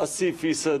80%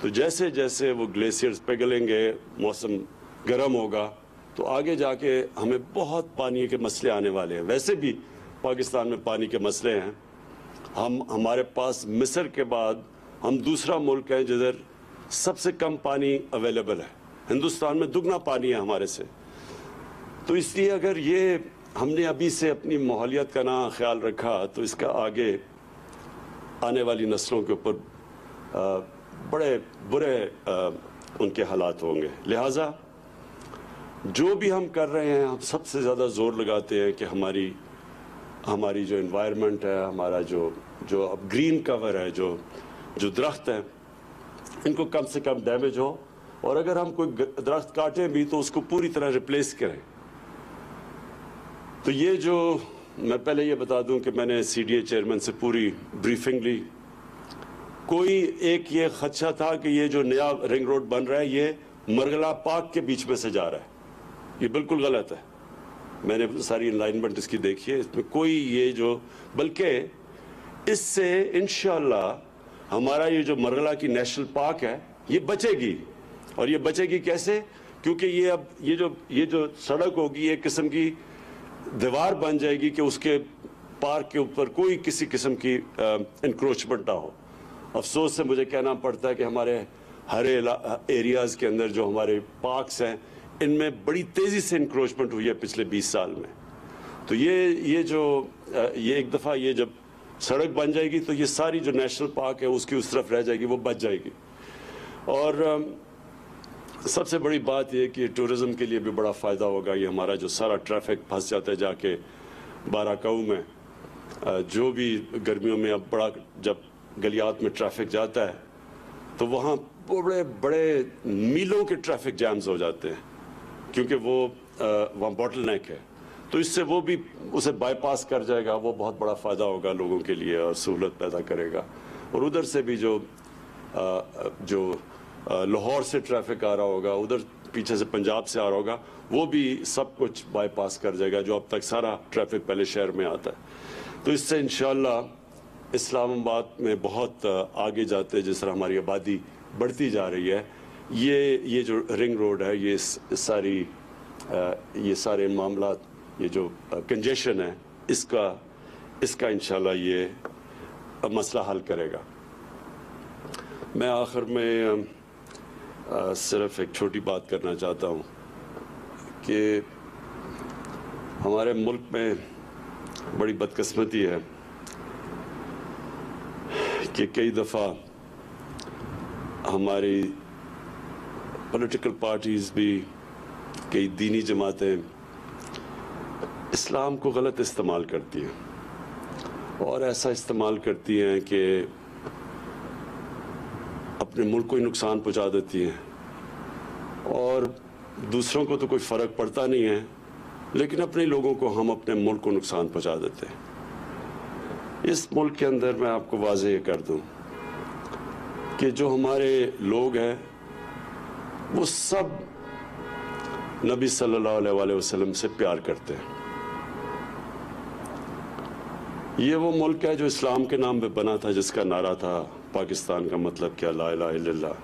تو جیسے جیسے وہ گلیشیئرز پگھلیں گے، موسم گرم ہوگا، تو آگے جا کے ہمیں بہت پانی کے مسئلے آنے والے ہیں۔ ویسے بھی پاکستان میں پانی کے مسئلے ہیں۔ ہمارے پاس مصر کے بعد ہم دوسرا ملک ہے جدھر سب سے کم پانی اویلیبل ہے۔ ہندوستان میں دگنا پانی ہے ہمارے سے۔ تو اس لیے اگر یہ ہم نے ابھی سے اپنی ماحولیات کا نہ خیال رکھا تو اس کا آگے آنے والی نسلوں کے اوپر بڑے برے ان کے حالات ہوں گے۔ لہٰذا جو بھی ہم کر رہے ہیں، ہم سب سے زیادہ زور لگاتے ہیں کہ ہماری جو انوائرمنٹ ہے، ہمارا جو اب گرین کور ہے، جو درخت ہیں، ان کو کم سے کم ڈیمیج ہو، اور اگر ہم کوئی درخت کاٹیں بھی تو اس کو پوری طرح ریپلیس کریں۔ تو یہ جو میں پہلے یہ بتا دوں کہ میں نے سی ڈی اے چیئرمین سے پوری بریفنگ لی۔ کوئی ایک یہ خدشہ تھا کہ یہ جو نیا رنگ روڈ بن رہا ہے یہ مرغلہ پارک کے بیچ میں سے جا رہا ہے، یہ بالکل غلط ہے۔ میں نے ساری الائنمنٹ اس کی دیکھی ہے، اس میں کوئی یہ جو، بلکہ اس سے انشاءاللہ ہمارا یہ جو مرغلہ کی نیشنل پارک ہے یہ بچے گی۔ اور یہ بچے گی کیسے؟ کیونکہ یہ اب یہ جو سڑک ہوگی ایک قسم کی دیوار بن جائے گی کہ اس کے پارک کے اوپر کوئی کسی قسم کی انکروچمنٹ نہ ہو۔ افسوس سے مجھے کہنا پڑتا ہے کہ ہمارے ہر ایریاز کے اندر جو ہمارے پارکس ہیں ان میں بڑی تیزی سے انکروچمنٹ ہوئی ہے پچھلے 20 سال میں۔ تو یہ ایک دفعہ یہ جب سڑک بن جائے گی تو یہ ساری جو نیشنل پارک ہے اس کی اس طرف رہ جائے گی، وہ بچ جائے گی۔ اور سب سے بڑی بات یہ کہ ٹورزم کے لیے بھی بڑا فائدہ ہوگا۔ یہ ہمارا جو سارا ٹریفک پھنس جاتا ہے جا کے باراکاؤ میں، جو بھی گرمیوں میں اب بڑا جب گلیات میں ٹریفک جاتا ہے تو وہاں بڑے بڑے میلوں کے ٹریفک جیمز ہو جاتے ہیں، کیونکہ وہ وہاں باٹل نیک ہے۔ تو اس سے وہ بھی اسے بائی پاس کر جائے گا، وہ بہت بڑا فائدہ ہوگا لوگوں کے لیے اور سہولت پیدا کرے گا۔ اور ادھر سے بھی جو لاہور سے ٹریفک آ رہا ہوگا، ادھر پیچھے سے پنجاب سے آ رہا ہوگا، وہ بھی سب کچھ بائی پاس کر جائے گا، جو اب تک سارا ٹریفک پہلے شہر میں آتا ہے۔ تو اس سے انشاءاللہ اسلام آباد میں بہت آگے جاتے، جس طرح ہماری آبادی بڑھتی جا رہی ہے، یہ جو رنگ روڈ ہے، یہ سارے معاملات، یہ جو کنجیشن ہے، اس کا انشاءاللہ یہ مسئلہ حل کرے گا۔ میں آخر میں صرف ایک چھوٹی بات کرنا چاہتا ہوں کہ ہمارے ملک میں بڑی بدقسمتی ہے کہ کئی دفعہ ہماری پولیٹیکل پارٹیز بھی، کئی دینی جماعتیں اسلام کو غلط استعمال کرتی ہیں، اور ایسا استعمال کرتی ہیں کہ اپنے ملک کو ہی نقصان پہنچا دیتی ہیں، اور دوسروں کو تو کوئی فرق پڑتا نہیں ہے، لیکن اپنے لوگوں کو ہم اپنے ملک کو نقصان پہنچا دیتے ہیں۔ اس ملک کے اندر میں آپ کو واضح یہ کر دوں کہ جو ہمارے لوگ ہیں وہ سب نبی صلی اللہ علیہ وسلم سے پیار کرتے ہیں۔ یہ وہ ملک ہے جو اسلام کے نام پہ بنا تھا، جس کا نعرہ تھا پاکستان کا مطلب کیا، لا الہ الا اللہ۔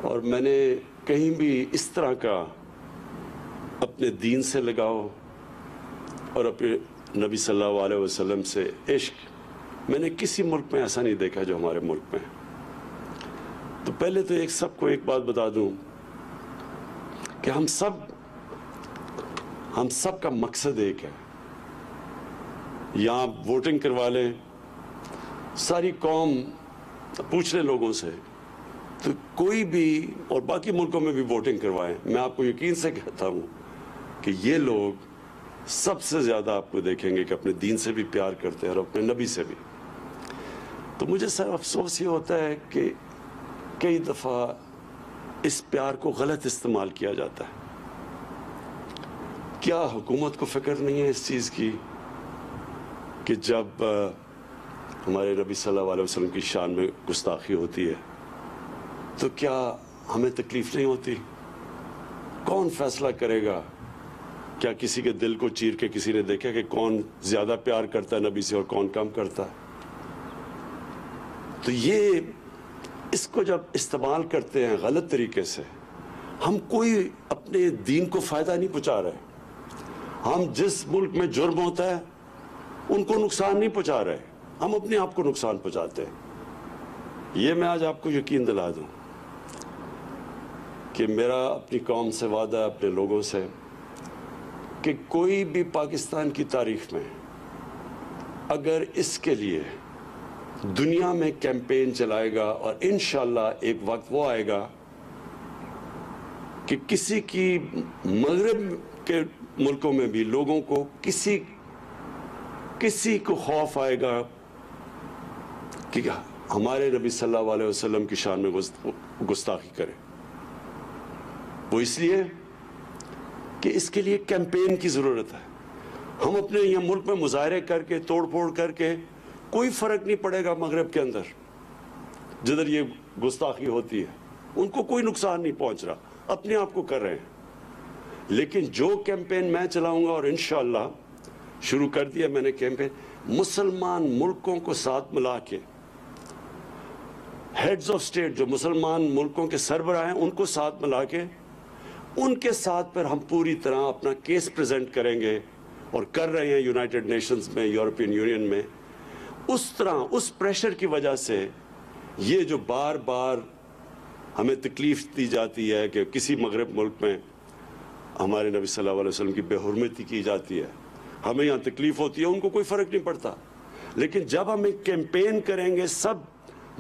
اور میں نے کہیں بھی اس طرح کا اپنے دین سے لگاؤ اور اپنے نبی صلی اللہ علیہ وسلم سے عشق میں نے کسی ملک میں ایسا نہیں دیکھا جو ہمارے ملک میں۔ تو پہلے تو سب کو ایک بات بتا دوں کہ ہم سب کا مقصد ایک ہے۔ یہاں ووٹنگ کروا لیں، ساری قوم پوچھ لیں لوگوں سے، تو کوئی بھی، اور باقی ملکوں میں بھی ووٹنگ کروائیں، میں آپ کو یقین سے کہتا ہوں کہ یہ لوگ سب سے زیادہ آپ کو دیکھیں گے کہ اپنے دین سے بھی پیار کرتے ہیں اور اپنے نبی سے بھی۔ تو مجھے صرف افسوس یہ ہوتا ہے کہ کئی دفعہ اس پیار کو غلط استعمال کیا جاتا ہے۔ کیا حکومت کو فکر نہیں ہے اس چیز کی کہ جب ہمارے نبی صلی اللہ علیہ وسلم کی شان میں گستاخی ہوتی ہے تو کیا ہمیں تکلیف نہیں ہوتی؟ کون فیصلہ کرے گا؟ کیا کسی کے دل کو چیر کے کسی نے دیکھا کہ کون زیادہ پیار کرتا ہے نبی سے اور کون کم کرتا ہے؟ تو اس کو جب استعمال کرتے ہیں غلط طریقے سے، ہم کوئی اپنے دین کو فائدہ نہیں پہنچا رہے. ہم جس ملک میں جرم ہوتا ہے ان کو نقصان نہیں پہنچا رہے، ہم اپنے آپ کو نقصان پہنچاتے ہیں. یہ میں آج آپ کو یقین دلا دوں کہ میرا اپنی قوم سے وعدہ ہے، اپنے لوگوں سے، کہ کوئی بھی پاکستان کی تاریخ میں اگر اس کے لیے دنیا میں کیمپین چلائے گا، اور انشاءاللہ ایک وقت وہ آئے گا کہ کسی کی مغرب کے ملکوں میں بھی لوگوں کو کسی کو خوف آئے گا کہ ہمارے نبی صلی اللہ علیہ وسلم کی شان میں گستاخی کرے. وہ اس لیے کہ اس کے لیے کیمپین کی ضرورت ہے. ہم اپنے یہ ملک میں مظاہرے کر کے، توڑ پھوڑ کر کے، کوئی فرق نہیں پڑے گا مغرب کے اندر جدھر یہ گستاخی ہوتی ہے، ان کو کوئی نقصان نہیں پہنچ رہا، اپنے آپ کو کر رہے ہیں. لیکن جو کیمپین میں چلاؤں گا، اور انشاءاللہ شروع کر دیا میں نے کیمپین، مسلمان ملکوں کو ساتھ ملا کے، ہیڈز آف سٹیٹ جو مسلمان ملکوں کے سربراہ ہیں ان کو ساتھ ملا کے، ان کے ساتھ پر ہم پوری طرح اپنا کیس پریزنٹ کریں گے، اور کر رہے ہیں یونائٹڈ نیشنز میں، یورپین یونین میں. اس طرح اس پریشر کی وجہ سے یہ جو بار بار ہمیں تکلیف دی جاتی ہے کہ کسی مغرب ملک میں ہمارے نبی صلی اللہ علیہ وسلم کی بے حرمتی کی جاتی ہے، ہمیں یہاں تکلیف ہوتی ہے، ان کو کوئی فرق نہیں پڑتا. لیکن جب ہم ایک کیمپین کریں گے سب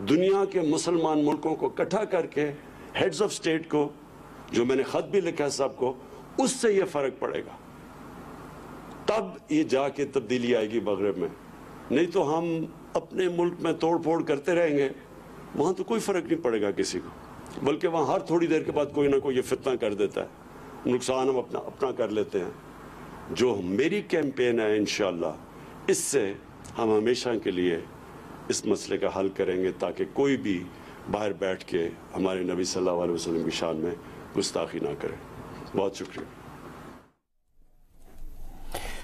دنیا کے مسلمان ملکوں کو اکٹھا کر کے، ہیڈز آف سٹیٹ کو، جو میں نے خط بھی لکھا ہے سب کو، اس سے یہ فرق پڑے گا، تب یہ جا کے تبدیلی آئے گی مغرب میں. نہیں تو ہم اپنے ملک میں توڑ پھوڑ کرتے رہیں گے، وہاں تو کوئی فرق نہیں پڑے گا کسی کو، بلکہ وہاں ہر تھوڑی دیر کے بعد کوئی نہ کوئی یہ فتنہ کر دیتا ہے، نقصان ہم اپنا کر لیتے ہیں. جو میری کیمپین ہے انشاءاللہ، اس سے ہم ہمیشہ کے لیے اس مسئلے کا حل کریں گے، تاکہ کوئی بھی باہر بیٹھ کے ہمارے نبی صلی اللہ علیہ وسلم کی شان میں گستاخی نہ کرے. بہت شکریہ.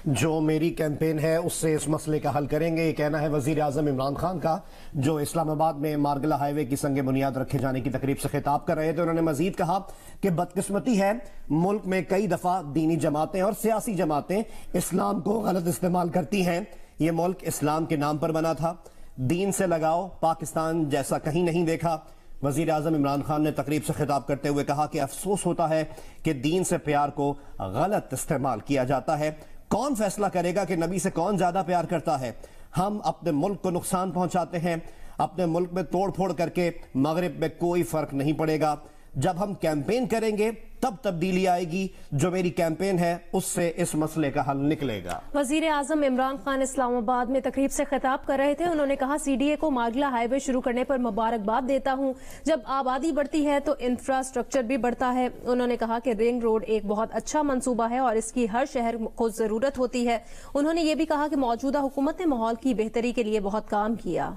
جو میری کیمپین ہے اس سے اس مسئلے کا حل کریں گے، یہ کہنا ہے وزیر اعظم عمران خان کا، جو اسلام آباد میں مارگلہ ہائی وے کی سنگ بنیاد رکھے جانے کی تقریب سے خطاب کر رہے تھے. انہوں نے مزید کہا کہ بدقسمتی ہے ملک میں کئی دفعہ دینی جماعتیں اور سیاسی جماعتیں اسلام کو غلط استعمال کرتی ہیں. یہ ملک اسلام کے نام پر بنا تھا، دین سے لگاؤ پاکستان جیسا کہیں نہیں دیکھا. وزیر اعظم عمران خان نے تقریب سے خطاب کرتے ہوئے کہا کہ افسوس ہوتا ہے کہ دین سے پیار کو غلط استعمال کیا جاتا ہے. کون فیصلہ کرے گا کہ نبی سے کون زیادہ پیار کرتا ہے؟ ہم اپنے ملک کو نقصان پہنچاتے ہیں، اپنے ملک میں توڑ پھوڑ کر کے مغرب میں کوئی فرق نہیں پڑے گا. جب ہم کیمپین کریں گے تب تبدیلی آئے گی. جو میری کیمپین ہے اس سے اس مسئلے کا حل نکلے گا. وزیر اعظم عمران خان اسلام آباد میں تقریب سے خطاب کر رہے تھے. انہوں نے کہا سی ڈی اے کو مارگلہ ہائی وے شروع کرنے پر مبارکباد دیتا ہوں. جب آبادی بڑھتی ہے تو انفراسٹرکچر بھی بڑھتا ہے. انہوں نے کہا کہ رنگ روڈ ایک بہت اچھا منصوبہ ہے اور اس کی ہر شہر کو ضرورت ہوتی ہے. انہوں نے یہ بھی کہا کہ موجودہ حکومت نے ماحول کی بہتری کے لیے بہت کام کیا.